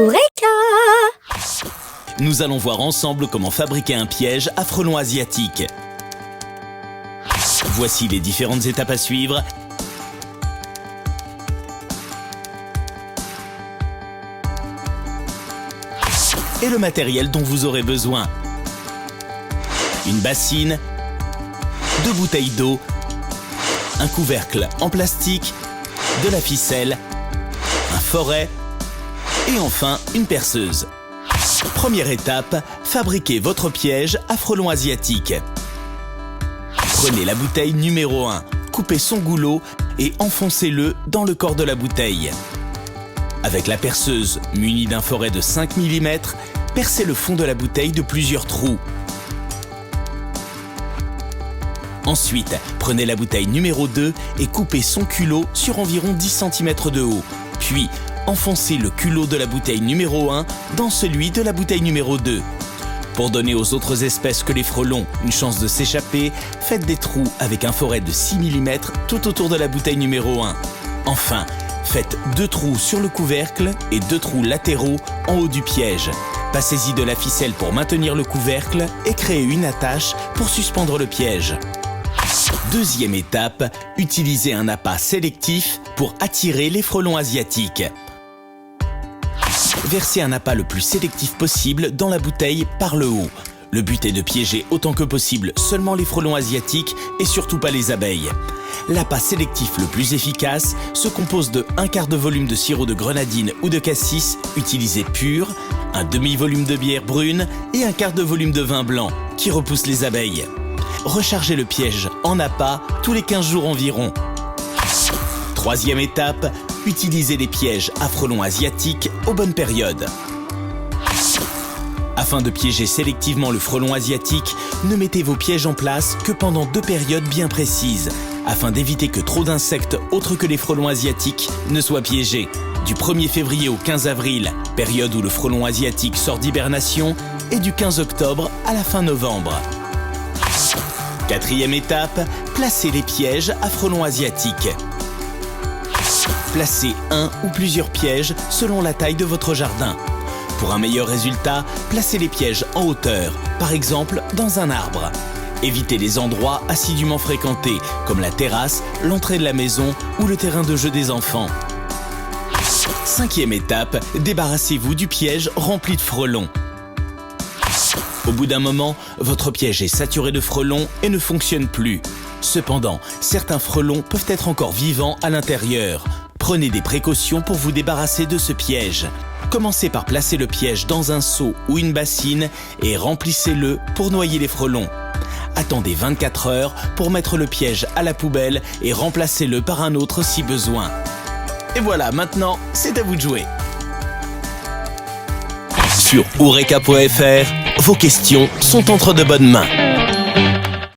Eureka! Nous allons voir ensemble comment fabriquer un piège à frelons asiatiques. Voici les différentes étapes à suivre. Et le matériel dont vous aurez besoin. Une bassine, 2 bouteilles d'eau, un couvercle en plastique, de la ficelle, un foret et enfin une perceuse. Première étape, fabriquez votre piège à frelons asiatiques. Prenez la bouteille numéro 1, coupez son goulot et enfoncez-le dans le corps de la bouteille. Avec la perceuse munie d'un foret de 5 mm, percez le fond de la bouteille de plusieurs trous. Ensuite, prenez la bouteille numéro 2 et coupez son culot sur environ 10 cm de haut. Puis, enfoncez le culot de la bouteille numéro 1 dans celui de la bouteille numéro 2. Pour donner aux autres espèces que les frelons une chance de s'échapper, faites des trous avec un foret de 6 mm tout autour de la bouteille numéro 1. Enfin, faites 2 trous sur le couvercle et 2 trous latéraux en haut du piège. Passez-y de la ficelle pour maintenir le couvercle et créez une attache pour suspendre le piège. Deuxième étape, utilisez un appât sélectif pour attirer les frelons asiatiques. Versez un appât le plus sélectif possible dans la bouteille par le haut. Le but est de piéger autant que possible seulement les frelons asiatiques et surtout pas les abeilles. L'appât sélectif le plus efficace se compose de 1/4 de volume de sirop de grenadine ou de cassis utilisé pur, un demi-volume de bière brune et 1/4 de volume de vin blanc qui repousse les abeilles. Rechargez le piège en appât tous les 15 jours environ. Troisième étape, utilisez les pièges à frelons asiatiques aux bonnes périodes. Afin de piéger sélectivement le frelon asiatique, ne mettez vos pièges en place que pendant 2 périodes bien précises, afin d'éviter que trop d'insectes autres que les frelons asiatiques ne soient piégés. Du 1er février au 15 avril, période où le frelon asiatique sort d'hibernation, et du 15 octobre à la fin novembre. Quatrième étape, placez les pièges à frelons asiatiques. Placez un ou plusieurs pièges selon la taille de votre jardin. Pour un meilleur résultat, placez les pièges en hauteur, par exemple dans un arbre. Évitez les endroits assidûment fréquentés, comme la terrasse, l'entrée de la maison ou le terrain de jeu des enfants. Cinquième étape, débarrassez-vous du piège rempli de frelons. Au bout d'un moment, votre piège est saturé de frelons et ne fonctionne plus. Cependant, certains frelons peuvent être encore vivants à l'intérieur. Prenez des précautions pour vous débarrasser de ce piège. Commencez par placer le piège dans un seau ou une bassine et remplissez-le pour noyer les frelons. Attendez 24 heures pour mettre le piège à la poubelle et remplacez-le par un autre si besoin. Et voilà, maintenant, c'est à vous de jouer. Sur Eureka.fr, vos questions sont entre de bonnes mains.